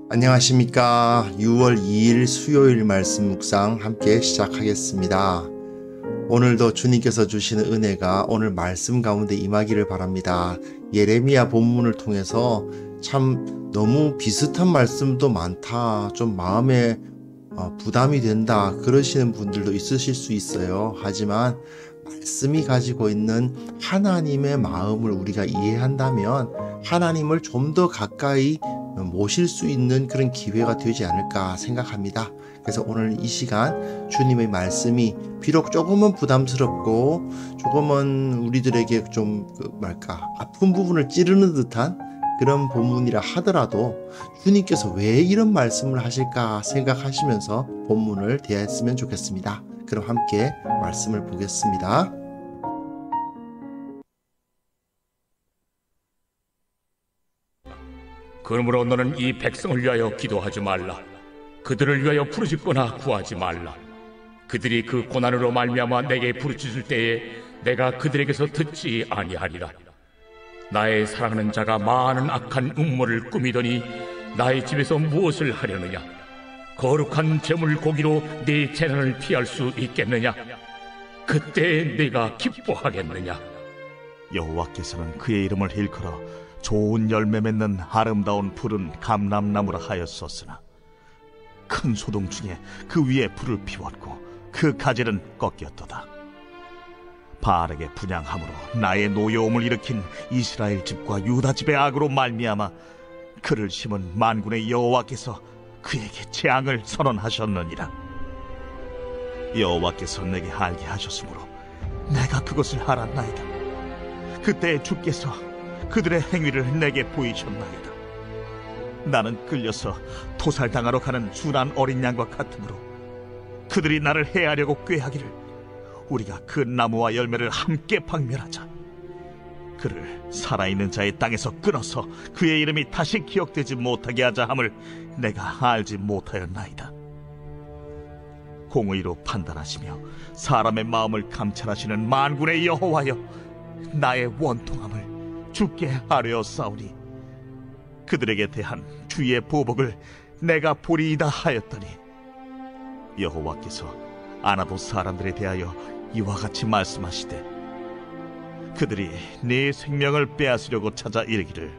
안녕하십니까. 6월 2일 수요일 말씀 묵상 함께 시작하겠습니다. 오늘도 주님께서 주시는 은혜가 오늘 말씀 가운데 임하기를 바랍니다. 예레미야 본문을 통해서 참 너무 비슷한 말씀도 많다, 좀 마음에 부담이 된다 그러시는 분들도 있으실 수 있어요. 하지만 말씀이 가지고 있는 하나님의 마음을 우리가 이해한다면 하나님을 좀 더 가까이 모실 수 있는 그런 기회가 되지 않을까 생각합니다. 그래서 오늘 이 시간 주님의 말씀이 비록 조금은 부담스럽고 조금은 우리들에게 좀 아픈 부분을 찌르는 듯한 그런 본문이라 하더라도 주님께서 왜 이런 말씀을 하실까 생각하시면서 본문을 대했으면 좋겠습니다. 그럼 함께 말씀을 보겠습니다. 그러므로 너는 이 백성을 위하여 기도하지 말라. 그들을 위하여 부르짖거나 구하지 말라. 그들이 그 고난으로 말미암아 내게 부르짖을 때에 내가 그들에게서 듣지 아니하리라. 나의 사랑하는 자가 많은 악한 음모를 꾸미더니 나의 집에서 무엇을 하려느냐? 거룩한 제물 고기로 네 재난을 피할 수 있겠느냐? 그때 내가 기뻐하겠느냐? 여호와께서는 그의 이름을 일컬어 좋은 열매 맺는 아름다운 푸른 감람나무라 하였었으나 큰 소동 중에 그 위에 불을 피웠고 그 가지는 꺾였도다. 바알에게 분향함으로 나의 노여움을 일으킨 이스라엘 집과 유다 집의 악으로 말미암아 그를 심은 만군의 여호와께서 그에게 재앙을 선언하셨느니라. 여호와께서 내게 알게 하셨으므로 내가 그것을 알았나이다. 그때 주께서 그들의 행위를 내게 보이셨나이다. 나는 끌려서 토살당하러 가는 순한 어린 양과 같으므로 그들이 나를 해하려고 꾀하기를 우리가 그 나무와 열매를 함께 박멸하자. 그를 살아있는 자의 땅에서 끊어서 그의 이름이 다시 기억되지 못하게 하자 함을 내가 알지 못하였나이다. 공의로 판단하시며 사람의 마음을 감찰하시는 만군의 여호와여, 나의 원통함을 주께 아뢰었사오니 그들에게 대한 주의 보복을 내가 보리이다 하였더니 여호와께서 아나도 사람들에 대하여 이와 같이 말씀하시되 그들이 네 생명을 빼앗으려고 찾아 이르기를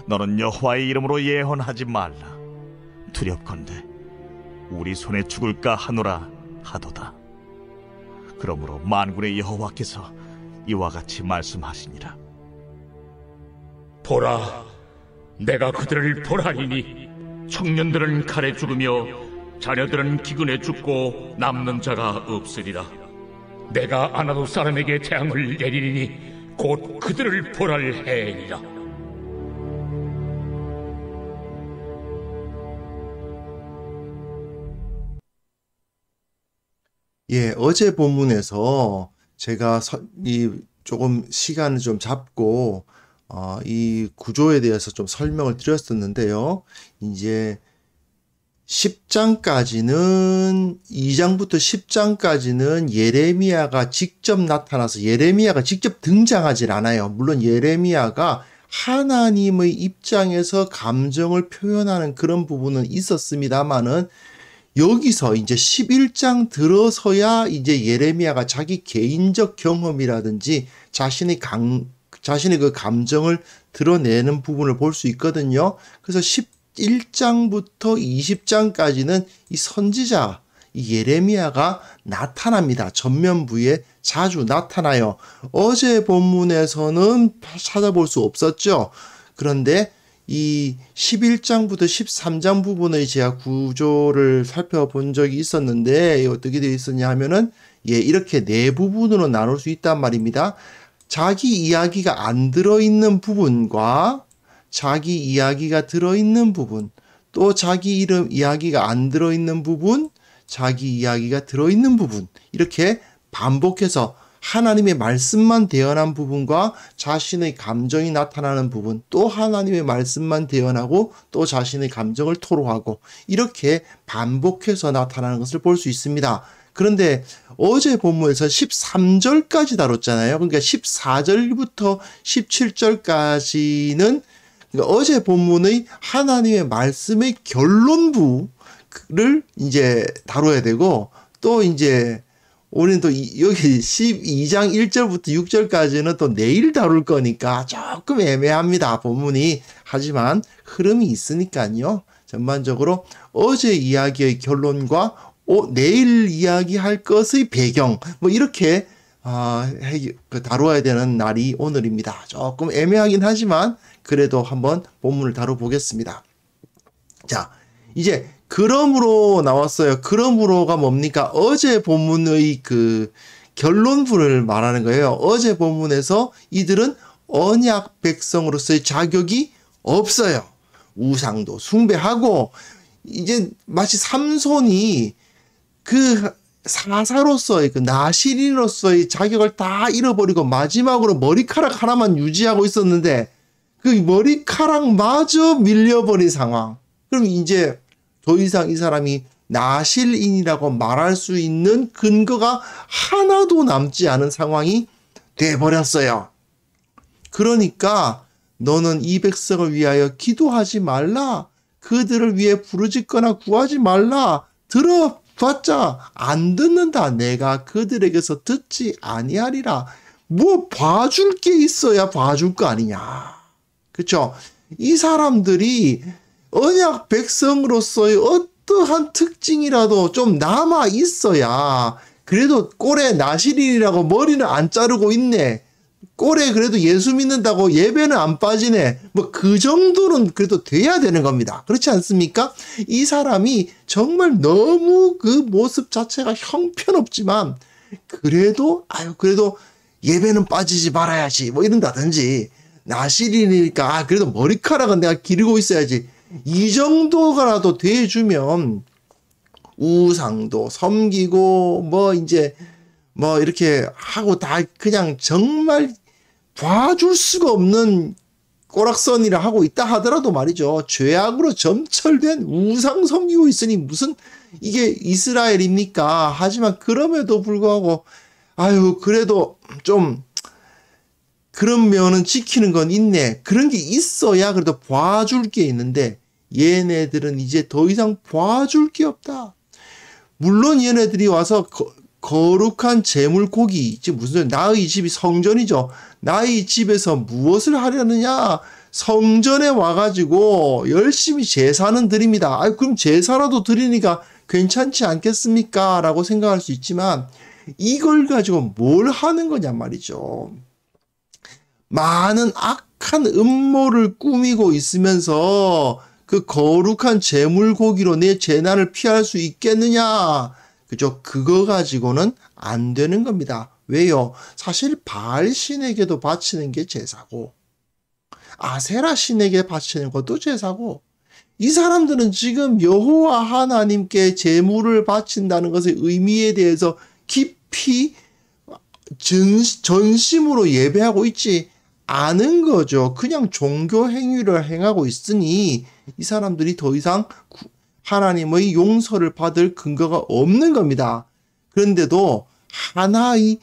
너는 여호와의 이름으로 예언하지 말라. 두렵건대 우리 손에 죽을까 하노라 하도다. 그러므로 만군의 여호와께서 이와 같이 말씀하시니라. 보라, 내가 그들을 벌하리니 청년들은 칼에 죽으며 자녀들은 기근에 죽고 남는 자가 없으리라. 내가 아나도 사람에게 재앙을 내리리니 곧 그들을 벌할 해이니라. 어제 본문에서 제가 조금 시간을 좀 잡고 이 구조에 대해서 좀 설명을 드렸었는데요. 이제 10장까지는 2장부터 10장까지는 예레미야가 직접 나타나서 예레미야가 직접 등장하질 않아요. 물론 예레미야가 하나님의 입장에서 감정을 표현하는 그런 부분은 있었습니다만은 여기서 이제 11장 들어서야 이제 예레미야가 자기 개인적 경험이라든지 자신의 그 감정을 드러내는 부분을 볼 수 있거든요. 그래서 11장부터 20장까지는 이 선지자 이 예레미야가 나타납니다. 전면부에 자주 나타나요. 어제 본문에서는 찾아볼 수 없었죠. 그런데 이 11장부터 13장 부분의 제가 구조를 살펴본 적이 있었는데 어떻게 되어 있었냐 하면은 이렇게 네 부분으로 나눌 수 있단 말입니다. 자기 이야기가 안 들어있는 부분과 자기 이야기가 들어있는 부분, 또 자기 이름 이야기가 안 들어있는 부분, 자기 이야기가 들어있는 부분, 이렇게 반복해서 하나님의 말씀만 대언한 부분과 자신의 감정이 나타나는 부분, 또 하나님의 말씀만 대언하고 또 자신의 감정을 토로하고 이렇게 반복해서 나타나는 것을 볼 수 있습니다. 그런데 어제 본문에서 13절까지 다뤘잖아요. 그러니까 14절부터 17절까지는 그러니까 어제 본문의 하나님의 말씀의 결론부를 이제 다뤄야 되고, 또 이제 우리는 또 여기 12장 1절부터 6절까지는 또 내일 다룰 거니까 조금 애매합니다, 본문이. 하지만 흐름이 있으니까요. 전반적으로 어제 이야기의 결론과 내일 이야기할 것의 배경, 뭐 이렇게 다루어야 되는 날이 오늘입니다. 조금 애매하긴 하지만 그래도 한번 본문을 다뤄보겠습니다. 자, 이제 그러므로 나왔어요. 그러므로가 뭡니까? 어제 본문의 그 결론부를 말하는 거예요. 어제 본문에서 이들은 언약 백성으로서의 자격이 없어요. 우상도 숭배하고, 이제 마치 삼손이 그 사사로서의, 그 나실인으로서의 자격을 다 잃어버리고 마지막으로 머리카락 하나만 유지하고 있었는데 그 머리카락마저 밀려버린 상황. 그럼 이제 더 이상 이 사람이 나실인이라고 말할 수 있는 근거가 하나도 남지 않은 상황이 돼버렸어요. 그러니까 너는 이 백성을 위하여 기도하지 말라. 그들을 위해 부르짖거나 구하지 말라. 들어봤자 안 듣는다. 내가 그들에게서 듣지 아니하리라. 뭐 봐줄 게 있어야 봐줄 거 아니냐. 그렇죠? 이 사람들이 언약 백성으로서의 어떠한 특징이라도 좀 남아 있어야, 그래도 꼴에 나실인이라고 머리는 안 자르고 있네, 꼴에 그래도 예수 믿는다고 예배는 안 빠지네, 뭐 그 정도는 그래도 돼야 되는 겁니다. 그렇지 않습니까? 이 사람이 정말 너무 그 모습 자체가 형편없지만 그래도 그래도 예배는 빠지지 말아야지 뭐 이런다든지, 나실인이니까 그래도 머리카락은 내가 기르고 있어야지, 이 정도가라도 돼주면 우상도 섬기고 뭐 이제 뭐 이렇게 하고 다 그냥 정말 봐줄 수가 없는 꼬락선이라 하고 있다 하더라도 말이죠. 죄악으로 점철된 우상 섬기고 있으니 무슨 이게 이스라엘입니까? 하지만 그럼에도 불구하고 그래도 좀 그런 면은 지키는 건 있네. 그런 게 있어야 그래도 봐줄 게 있는데 얘네들은 이제 더 이상 봐줄 게 없다. 물론 얘네들이 와서 거룩한 제물고기, 즉 무슨 나의 집이 성전이죠. 나의 집에서 무엇을 하려느냐? 성전에 와가지고 열심히 제사는 드립니다. 그럼 제사라도 드리니까 괜찮지 않겠습니까? 라고 생각할 수 있지만 이걸 가지고 뭘 하는 거냐 말이죠. 많은 악한 음모를 꾸미고 있으면서 그 거룩한 제물고기로 내 재난을 피할 수 있겠느냐? 그죠? 그거 가지고는 안 되는 겁니다. 왜요? 사실 바알 신에게도 바치는 게 제사고, 아세라 신에게 바치는 것도 제사고, 이 사람들은 지금 여호와 하나님께 제물을 바친다는 것의 의미에 대해서 깊이 전심으로 예배하고 있지 않은 거죠. 그냥 종교 행위를 행하고 있으니 이 사람들이 더 이상 하나님의 용서를 받을 근거가 없는 겁니다. 그런데도 하나의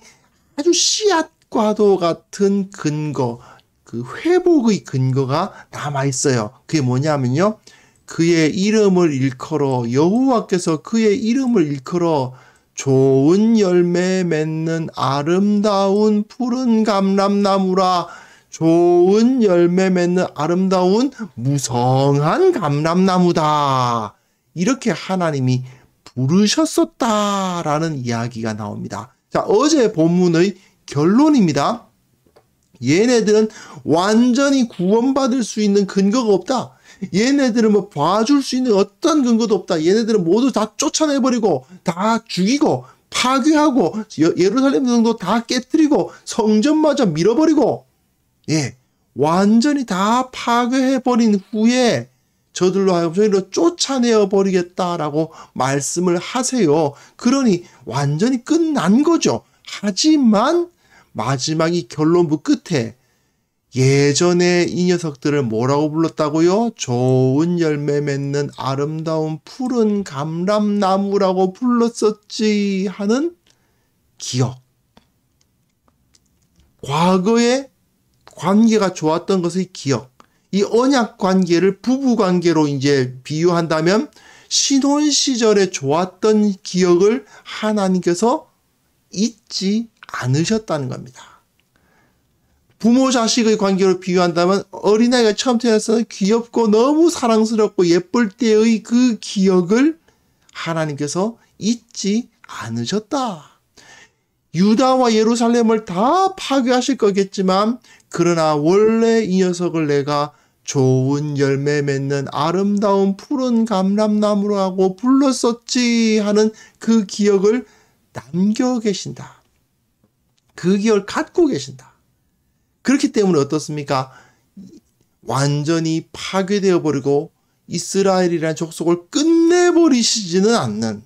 아주 씨앗과도 같은 근거, 그 회복의 근거가 남아있어요. 그게 뭐냐면요, 그의 이름을 일컬어, 여호와께서 그의 이름을 일컬어 좋은 열매 맺는 아름다운 푸른 감람나무라. 좋은 열매 맺는 아름다운 무성한 감람나무다. 이렇게 하나님이 부르셨었다라는 이야기가 나옵니다. 자, 어제 본문의 결론입니다. 얘네들은 완전히 구원받을 수 있는 근거가 없다. 얘네들은 뭐 봐줄 수 있는 어떤 근거도 없다. 얘네들은 모두 다 쫓아내버리고 다 죽이고 파괴하고 예루살렘 성도 다 깨뜨리고 성전마저 밀어버리고, 완전히 다 파괴해버린 후에 저들로 하여금 저희를 쫓아내어 버리겠다라고 말씀을 하세요. 그러니 완전히 끝난 거죠. 하지만 마지막이 결론부 끝에 예전에 이 녀석들을 뭐라고 불렀다고요? 좋은 열매 맺는 아름다운 푸른 감람나무라고 불렀었지 하는 기억. 과거에 관계가 좋았던 것의 기억. 이 언약 관계를 부부 관계로 이제 비유한다면 신혼 시절에 좋았던 기억을 하나님께서 잊지 않으셨다는 겁니다. 부모 자식의 관계로 비유한다면 어린아이가 처음 태어나서 귀엽고 너무 사랑스럽고 예쁠 때의 그 기억을 하나님께서 잊지 않으셨다. 유다와 예루살렘을 다 파괴하실 거겠지만 그러나 원래 이 녀석을 내가 좋은 열매 맺는 아름다운 푸른 감람나무로 하고 불렀었지 하는 그 기억을 남겨 계신다. 그 기억을 갖고 계신다. 그렇기 때문에 어떻습니까? 완전히 파괴되어 버리고 이스라엘이라는 족속을 끝내버리시지는 않는,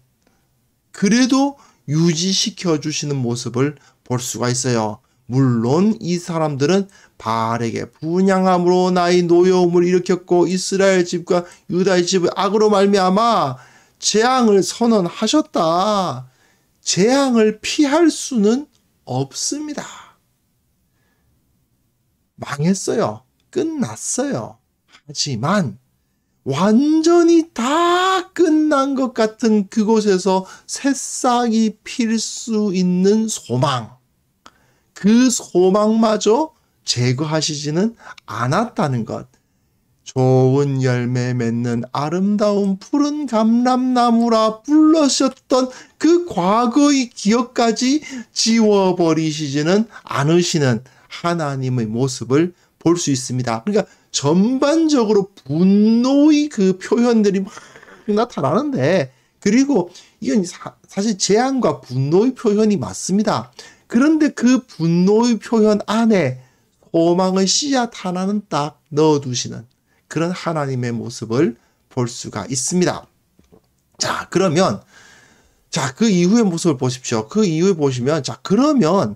그래도 유지시켜 주시는 모습을 볼 수가 있어요. 물론 이 사람들은 바알에게 분향함으로 나의 노여움을 일으켰고 이스라엘 집과 유다의 집을 악으로 말미암아 재앙을 선언하셨다. 재앙을 피할 수는 없습니다. 망했어요. 끝났어요. 하지만 완전히 다 끝난 것 같은 그곳에서 새싹이 필 수 있는 소망, 그 소망마저 제거하시지는 않았다는 것. 좋은 열매 맺는 아름다운 푸른 감람나무라 불러셨던 그 과거의 기억까지 지워버리시지는 않으시는 하나님의 모습을 볼 수 있습니다. 그러니까 전반적으로 분노의 그 표현들이 막 나타나는데, 그리고 이건 사실 재앙과 분노의 표현이 맞습니다. 그런데 그 분노의 표현 안에 소망의 씨앗 하나는 딱 넣어두시는 그런 하나님의 모습을 볼 수가 있습니다. 자, 그러면 그 이후의 모습을 보십시오. 그 이후에 보시면, 그러면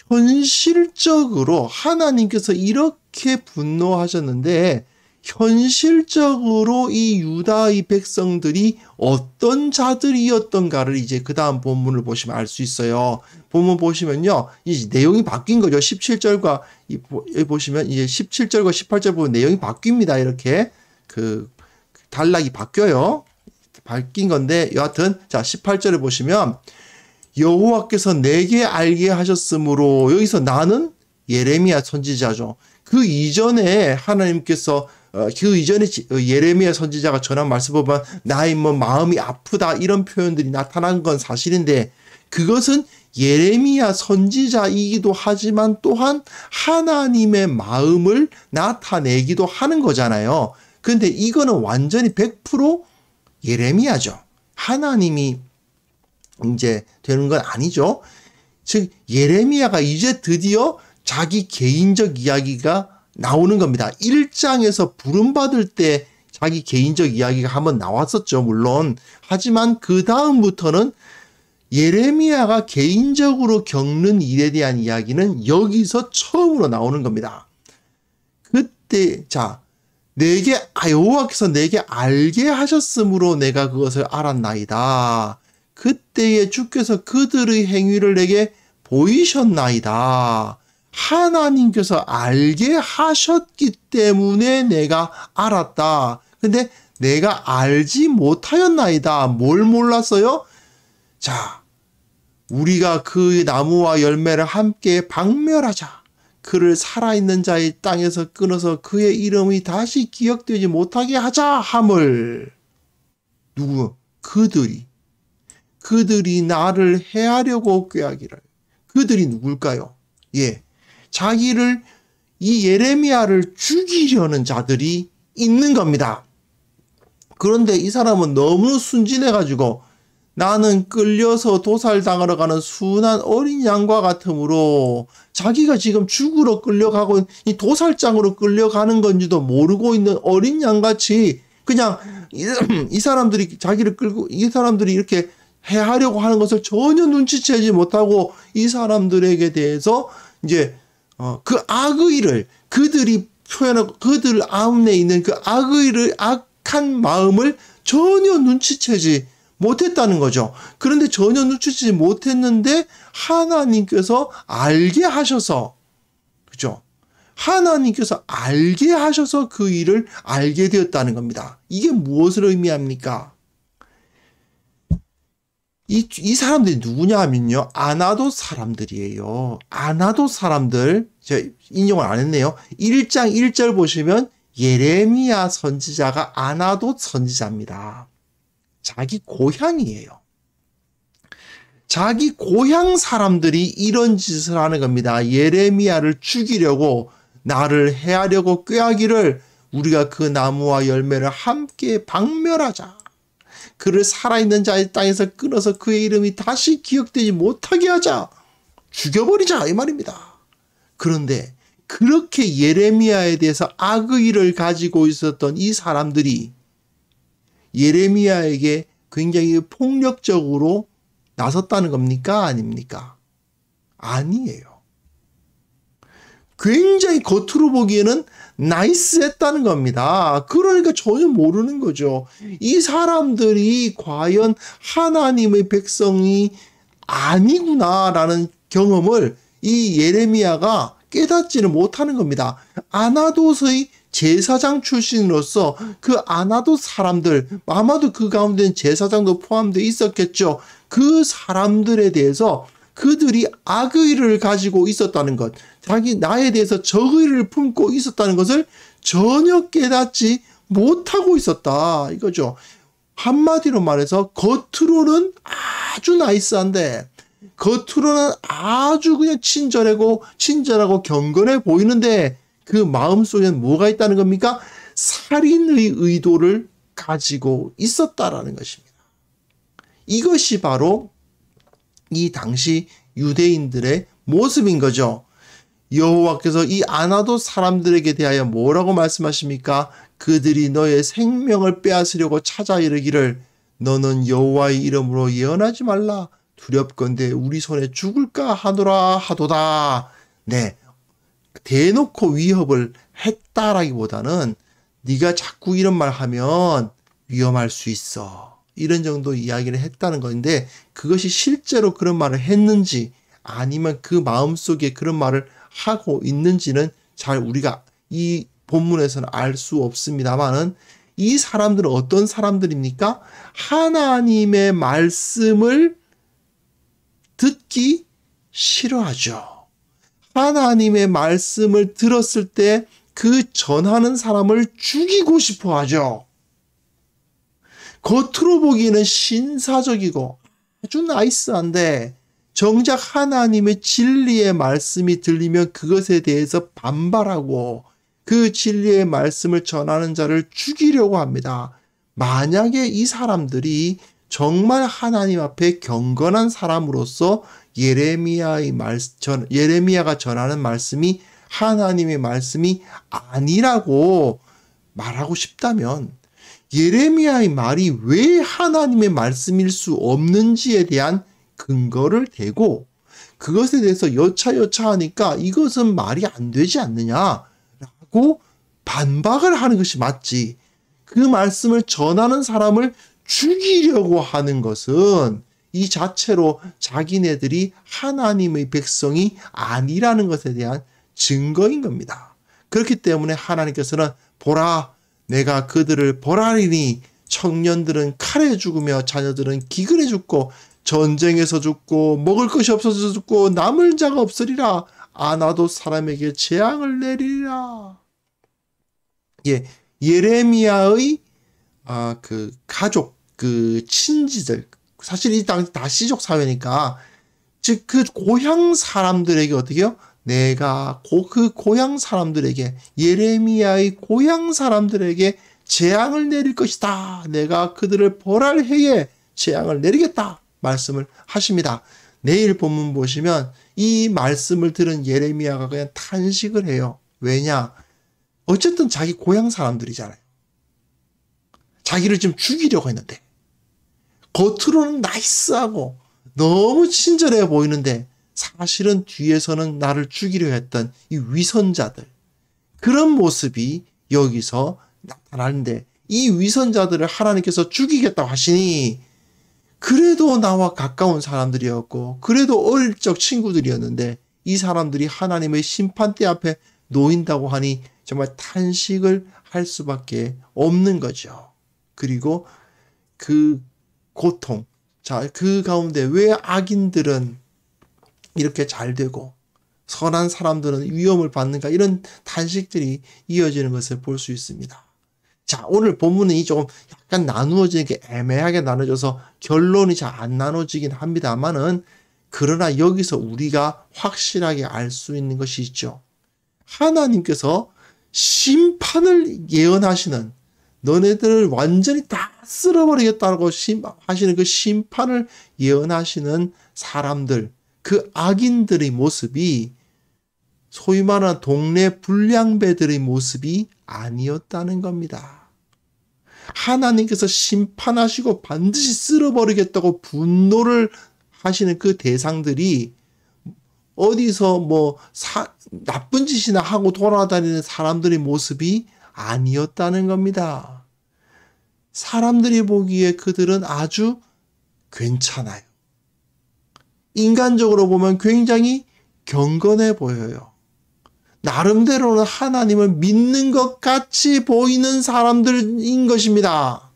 현실적으로 하나님께서 이렇게 분노하셨는데 현실적으로 이 유다의 백성들이 어떤 자들이었던가를 이제 그 다음 본문을 보시면 알 수 있어요. 본문 보시면요, 이 내용이 바뀐 거죠. 17절과 보시면 이제 17절과 18절 보면 내용이 바뀝니다. 이렇게 그 단락이 바뀌어요. 바뀐 건데 여하튼 18절에 보시면 여호와께서 내게 알게 하셨으므로, 여기서 나는 예레미야 선지자죠. 그 이전에 하나님께서 그 이전에 예레미야 선지자가 전한 말씀 보면 나의 마음이 아프다 이런 표현들이 나타난 건 사실인데, 그것은 예레미야 선지자이기도 하지만 또한 하나님의 마음을 나타내기도 하는 거잖아요. 그런데 이거는 완전히 100% 예레미야죠. 하나님이 이제 되는 건 아니죠. 즉 예레미야가 이제 드디어 자기 개인적 이야기가 나오는 겁니다. 1장에서 부름받을 때 자기 개인적 이야기가 한번 나왔었죠, 물론. 하지만 그 다음부터는 예레미야가 개인적으로 겪는 일에 대한 이야기는 여기서 처음으로 나오는 겁니다. 그때 여호와께서 내게 알게 하셨으므로 내가 그것을 알았나이다. 그때에 주께서 그들의 행위를 내게 보이셨나이다. 하나님께서 알게 하셨기 때문에 내가 알았다. 근데 내가 알지 못하였나이다. 뭘 몰랐어요? 우리가 그 나무와 열매를 함께 박멸하자. 그를 살아있는 자의 땅에서 끊어서 그의 이름이 다시 기억되지 못하게 하자 함을. 누구? 그들이 나를 해하려고 꾀하기를. 그들이 누굴까요? 자기를, 이 예레미야를 죽이려는 자들이 있는 겁니다. 그런데 이 사람은 너무 순진해가지고 나는 끌려서 도살당하러 가는 순한 어린 양과 같으므로, 자기가 지금 죽으러 끌려가고 이 도살장으로 끌려가는 건지도 모르고 있는 어린 양같이 그냥 이 사람들이 자기를 끌고, 이 사람들이 이렇게 해하려고 하는 것을 전혀 눈치채지 못하고 이 사람들에게 대해서 이제 그 악의를, 그들이 표현하고 그들 안에 있는 그 악한 마음을 전혀 눈치채지 못했다는 거죠. 그런데 전혀 눈치채지 못했는데 하나님께서 알게 하셔서, 그죠? 하나님께서 알게 하셔서 그 일을 알게 되었다는 겁니다. 이게 무엇을 의미합니까? 이 사람들이 누구냐 하면요. 아나돗 사람들이에요. 아나돗 사람들, 제가 인용을 안 했네요. 1장 1절 보시면 예레미야 선지자가 아나돗 선지자입니다. 자기 고향이에요. 자기 고향 사람들이 이런 짓을 하는 겁니다. 예레미야를 죽이려고, 나를 해하려고 꾀하기를 우리가 그 나무와 열매를 함께 박멸하자. 그를 살아있는 자의 땅에서 끊어서 그의 이름이 다시 기억되지 못하게 하자. 죽여버리자 이 말입니다. 그런데 그렇게 예레미야에 대해서 악의를 가지고 있었던 이 사람들이 예레미야에게 굉장히 폭력적으로 나섰다는 겁니까? 아닙니까? 아니에요. 굉장히 겉으로 보기에는 나이스했다는 겁니다. 그러니까 전혀 모르는 거죠. 이 사람들이 과연 하나님의 백성이 아니구나라는 경험을 이 예레미야가 깨닫지를 못하는 겁니다. 아나돗의 제사장 출신으로서 그 아나돗 사람들, 아마도 그 가운데는 제사장도 포함되어 있었겠죠. 그 사람들에 대해서 그들이 악의를 가지고 있었다는 것, 나에 대해서 적의를 품고 있었다는 것을 전혀 깨닫지 못하고 있었다 이거죠. 한마디로 말해서 겉으로는 아주 나이스한데, 겉으로는 아주 그냥 친절하고 경건해 보이는데 그 마음속에는 뭐가 있다는 겁니까? 살인의 의도를 가지고 있었다라는 것입니다. 이것이 바로 이 당시 유대인들의 모습인 거죠. 여호와께서 이 아나돗 사람들에게 대하여 뭐라고 말씀하십니까? 그들이 너의 생명을 빼앗으려고 찾아 이르기를 너는 여호와의 이름으로 예언하지 말라. 두렵건대 우리 손에 죽을까 하도다. 네, 대놓고 위협을 했다라기보다는 네가 자꾸 이런 말 하면 위험할 수 있어. 이런 정도 이야기를 했다는 건데, 그것이 실제로 그런 말을 했는지 아니면 그 마음속에 그런 말을 하고 있는지는 잘 우리가 이 본문에서는 알 수 없습니다만은, 이 사람들은 어떤 사람들입니까? 하나님의 말씀을 듣기 싫어하죠. 하나님의 말씀을 들었을 때 그 전하는 사람을 죽이고 싶어 하죠. 겉으로 보기에는 신사적이고 아주 나이스한데 정작 하나님의 진리의 말씀이 들리면 그것에 대해서 반발하고 그 진리의 말씀을 전하는 자를 죽이려고 합니다. 만약에 이 사람들이 정말 하나님 앞에 경건한 사람으로서 예레미야가 전하는 말씀이 하나님의 말씀이 아니라고 말하고 싶다면, 예레미야의 말이 왜 하나님의 말씀일 수 없는지에 대한 근거를 대고 그것에 대해서 여차하니까 이것은 말이 안 되지 않느냐라고 반박을 하는 것이 맞지, 그 말씀을 전하는 사람을 죽이려고 하는 것은 이 자체로 자기네들이 하나님의 백성이 아니라는 것에 대한 증거인 겁니다. 그렇기 때문에 하나님께서는 보라, 내가 그들을 벌하리니 청년들은 칼에 죽으며 자녀들은 기근에 죽고 전쟁에서 죽고 먹을 것이 없어서 죽고 남을 자가 없으리라. 아나돗 사람에게 재앙을 내리리라. 예, 예레미야의 그 가족, 그 친지들, 사실 이 땅 다시족 사회니까, 즉 그 고향 사람들에게 어떻게요? 내가 그 고향 사람들에게, 예레미야의 고향 사람들에게 재앙을 내릴 것이다. 내가 그들을 벌할 해에 재앙을 내리겠다. 말씀을 하십니다. 내일 본문 보시면 이 말씀을 들은 예레미야가 그냥 탄식을 해요. 왜냐? 어쨌든 자기 고향 사람들이잖아요. 자기를 좀 죽이려고 했는데, 겉으로는 나이스하고 너무 친절해 보이는데 사실은 뒤에서는 나를 죽이려 했던 이 위선자들, 그런 모습이 여기서 나타나는데, 이 위선자들을 하나님께서 죽이겠다고 하시니 그래도 나와 가까운 사람들이었고 그래도 어릴 적 친구들이었는데 이 사람들이 하나님의 심판대 앞에 놓인다고 하니 정말 탄식을 할 수밖에 없는 거죠. 그리고 그 고통, 자, 그 가운데 왜 악인들은 이렇게 잘 되고 선한 사람들은 위험을 받는가, 이런 탄식들이 이어지는 것을 볼 수 있습니다. 자, 오늘 본문이 조금 약간 나누어지는 게 애매하게 나눠져서 결론이 잘 안 나눠지긴 합니다만은, 그러나 여기서 우리가 확실하게 알 수 있는 것이 있죠. 하나님께서 심판을 예언하시는, 너네들을 완전히 다 쓸어버리겠다고 하시는 그 심판을 예언하시는 사람들, 그 악인들의 모습이 소위 말하는 동네 불량배들의 모습이 아니었다는 겁니다. 하나님께서 심판하시고 반드시 쓸어버리겠다고 분노를 하시는 그 대상들이 어디서 나쁜 짓이나 하고 돌아다니는 사람들의 모습이 아니었다는 겁니다. 사람들이 보기에 그들은 아주 괜찮아요. 인간적으로 보면 굉장히 경건해 보여요. 나름대로는 하나님을 믿는 것 같이 보이는 사람들인 것입니다.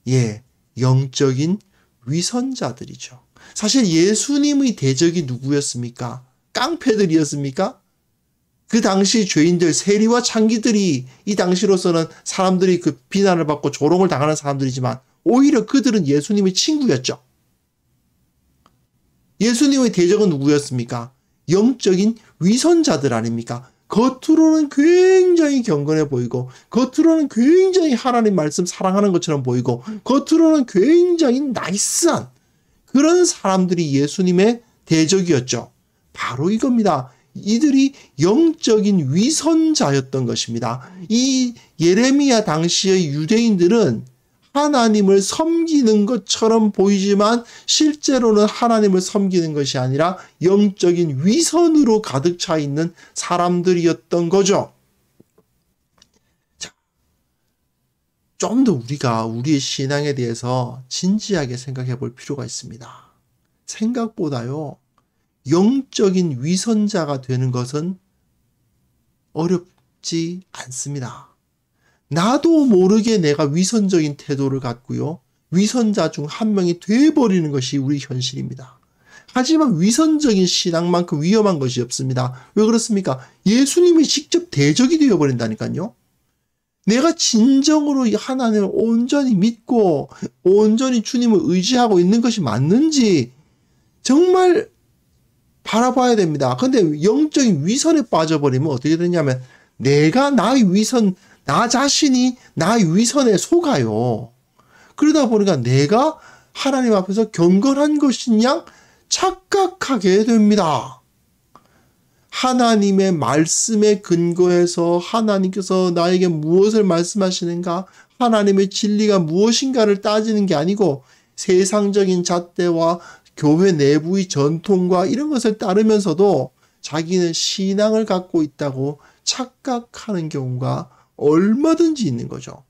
예, 영적인 위선자들이죠. 사실 예수님의 대적이 누구였습니까? 깡패들이었습니까? 그 당시 죄인들, 세리와 창기들이 이 당시로서는 사람들이 그 비난을 받고 조롱을 당하는 사람들이지만, 오히려 그들은 예수님의 친구였죠. 예수님의 대적은 누구였습니까? 영적인 위선자들 아닙니까? 겉으로는 굉장히 경건해 보이고, 겉으로는 굉장히 하나님 말씀 사랑하는 것처럼 보이고, 겉으로는 굉장히 나이스한 그런 사람들이 예수님의 대적이었죠. 바로 이겁니다. 이들이 영적인 위선자였던 것입니다. 이 예레미야 당시의 유대인들은 하나님을 섬기는 것처럼 보이지만 실제로는 하나님을 섬기는 것이 아니라 영적인 위선으로 가득 차 있는 사람들이었던 거죠. 자, 좀 더 우리가 우리의 신앙에 대해서 진지하게 생각해 볼 필요가 있습니다. 생각보다요, 영적인 위선자가 되는 것은 어렵지 않습니다. 나도 모르게 내가 위선적인 태도를 갖고요, 위선자 중 한 명이 돼버리는 것이 우리 현실입니다. 하지만 위선적인 신앙만큼 위험한 것이 없습니다. 왜 그렇습니까? 예수님이 직접 대적이 되어버린다니까요. 내가 진정으로 하나님을 온전히 믿고 온전히 주님을 의지하고 있는 것이 맞는지 정말 바라봐야 됩니다. 근데 영적인 위선에 빠져버리면 어떻게 되냐면, 내가 나 자신이 나의 위선에 속아요. 그러다 보니까 내가 하나님 앞에서 경건한 것인 양 착각하게 됩니다. 하나님의 말씀에 근거해서 하나님께서 나에게 무엇을 말씀하시는가, 하나님의 진리가 무엇인가를 따지는 게 아니고 세상적인 잣대와 교회 내부의 전통과 이런 것을 따르면서도 자기는 신앙을 갖고 있다고 착각하는 경우가 얼마든지 있는 거죠.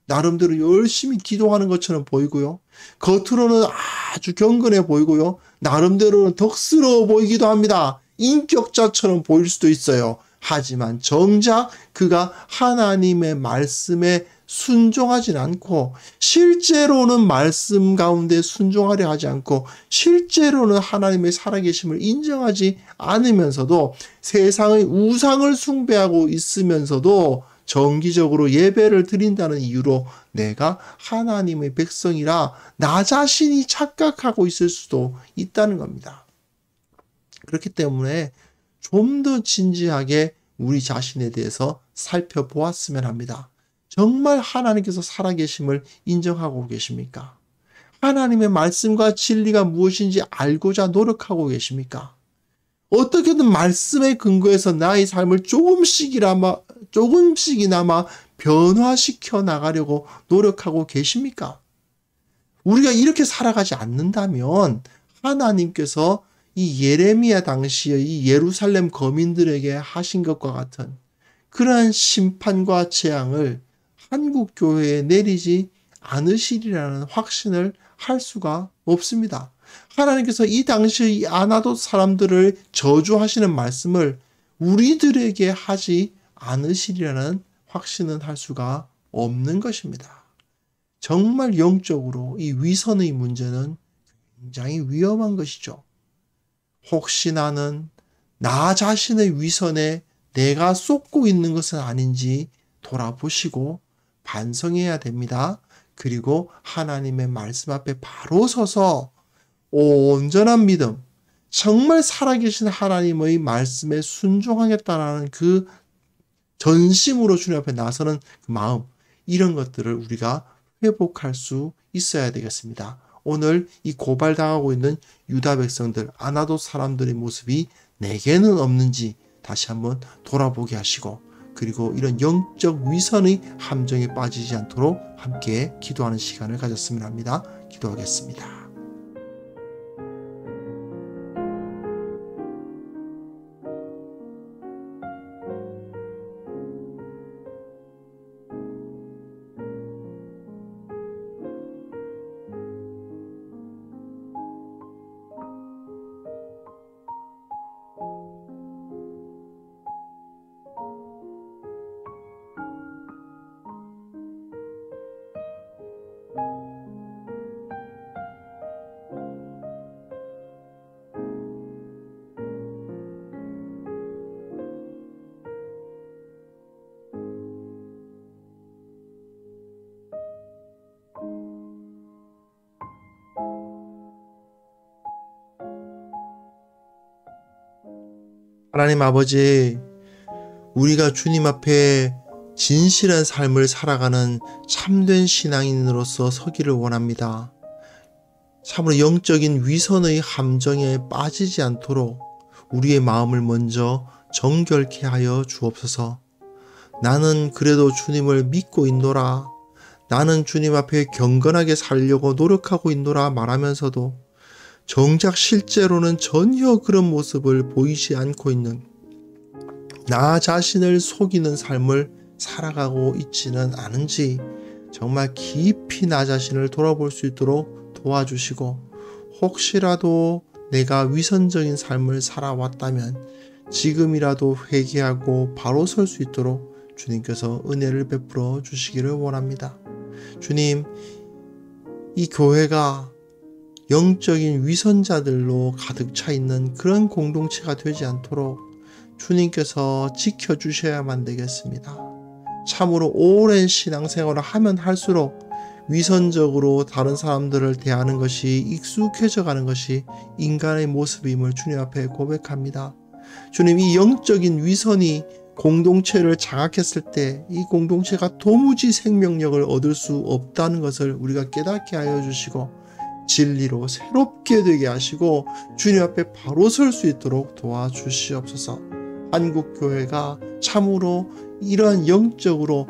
나름대로 열심히 기도하는 것처럼 보이고요, 겉으로는 아주 경건해 보이고요, 나름대로는 덕스러워 보이기도 합니다. 인격자처럼 보일 수도 있어요. 하지만 정작 그가 하나님의 말씀에 순종하진 않고, 실제로는 말씀 가운데 순종하려 하지 않고, 실제로는 하나님의 살아계심을 인정하지 않으면서도 세상의 우상을 숭배하고 있으면서도 정기적으로 예배를 드린다는 이유로 내가 하나님의 백성이라 나 자신이 착각하고 있을 수도 있다는 겁니다. 그렇기 때문에 좀 더 진지하게 우리 자신에 대해서 살펴보았으면 합니다. 정말 하나님께서 살아계심을 인정하고 계십니까? 하나님의 말씀과 진리가 무엇인지 알고자 노력하고 계십니까? 어떻게든 말씀에 근거해서 나의 삶을 조금씩이나마 변화시켜 나가려고 노력하고 계십니까? 우리가 이렇게 살아가지 않는다면 하나님께서 이 예레미야 당시의 이 예루살렘 거민들에게 하신 것과 같은 그러한 심판과 재앙을 한국 교회에 내리지 않으시리라는 확신을 할 수가 없습니다. 하나님께서 이 당시 이 아나돗 사람들을 저주하시는 말씀을 우리들에게 하지 않으시리라는 확신은 할 수가 없는 것입니다. 정말 영적으로 이 위선의 문제는 굉장히 위험한 것이죠. 혹시 나는 나 자신의 위선에 내가 쏟고 있는 것은 아닌지 돌아보시고 반성해야 됩니다. 그리고 하나님의 말씀 앞에 바로 서서 온전한 믿음, 정말 살아계신 하나님의 말씀에 순종하겠다라는 그 전심으로 주님 앞에 나서는 그 마음, 이런 것들을 우리가 회복할 수 있어야 되겠습니다. 오늘 이 고발당하고 있는 유다 백성들, 아나도 사람들의 모습이 내게는 없는지 다시 한번 돌아보게 하시고, 그리고 이런 영적 위선의 함정에 빠지지 않도록 함께 기도하는 시간을 가졌으면 합니다. 기도하겠습니다. 하나님 아버지, 우리가 주님 앞에 진실한 삶을 살아가는 참된 신앙인으로서 서기를 원합니다. 참으로 영적인 위선의 함정에 빠지지 않도록 우리의 마음을 먼저 정결케 하여 주옵소서. 나는 그래도 주님을 믿고 있노라, 나는 주님 앞에 경건하게 살려고 노력하고 있노라 말하면서도 정작 실제로는 전혀 그런 모습을 보이지 않고 있는, 나 자신을 속이는 삶을 살아가고 있지는 않은지 정말 깊이 나 자신을 돌아볼 수 있도록 도와주시고, 혹시라도 내가 위선적인 삶을 살아왔다면 지금이라도 회개하고 바로 설 수 있도록 주님께서 은혜를 베풀어 주시기를 원합니다. 주님, 이 교회가 영적인 위선자들로 가득 차 있는 그런 공동체가 되지 않도록 주님께서 지켜주셔야만 되겠습니다. 참으로 오랜 신앙생활을 하면 할수록 위선적으로 다른 사람들을 대하는 것이 익숙해져 가는 것이 인간의 모습임을 주님 앞에 고백합니다. 주님, 이 영적인 위선이 공동체를 장악했을 때 이 공동체가 도무지 생명력을 얻을 수 없다는 것을 우리가 깨닫게 하여 주시고, 진리로 새롭게 되게 하시고 주님 앞에 바로 설 수 있도록 도와주시옵소서. 한국교회가 참으로 이러한 영적으로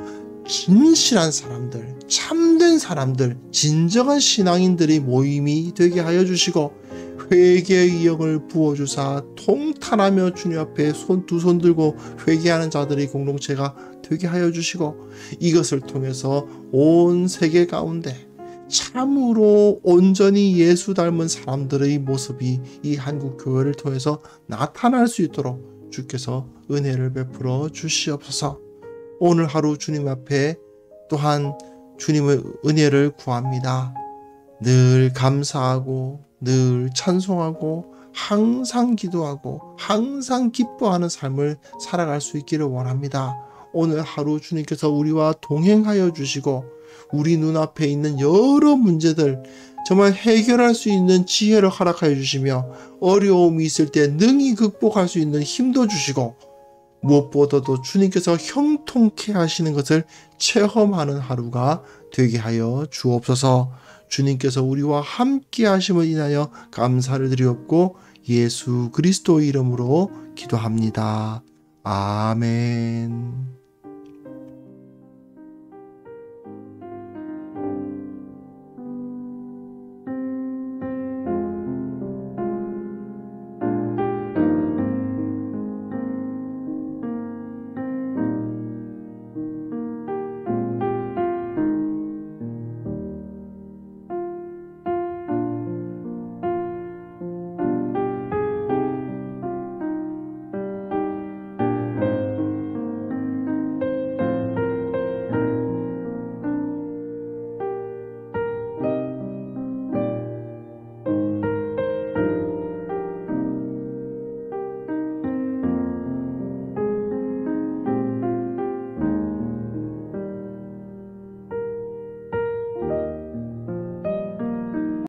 진실한 사람들, 참된 사람들, 진정한 신앙인들의 모임이 되게 하여 주시고, 회개의 영을 부어주사 통탄하며 주님 앞에 두 손 들고 회개하는 자들의 공동체가 되게 하여 주시고, 이것을 통해서 온 세계 가운데 참으로 온전히 예수 닮은 사람들의 모습이 이 한국교회를 통해서 나타날 수 있도록 주께서 은혜를 베풀어 주시옵소서. 오늘 하루 주님 앞에 또한 주님의 은혜를 구합니다. 늘 감사하고 늘 찬송하고 항상 기도하고 항상 기뻐하는 삶을 살아갈 수 있기를 원합니다. 오늘 하루 주님께서 우리와 동행하여 주시고 우리 눈앞에 있는 여러 문제들 정말 해결할 수 있는 지혜를 허락하여 주시며, 어려움이 있을 때 능히 극복할 수 있는 힘도 주시고, 무엇보다도 주님께서 형통케 하시는 것을 체험하는 하루가 되게 하여 주옵소서. 주님께서 우리와 함께 하심을 인하여 감사를 드리옵고 예수 그리스도의 이름으로 기도합니다. 아멘.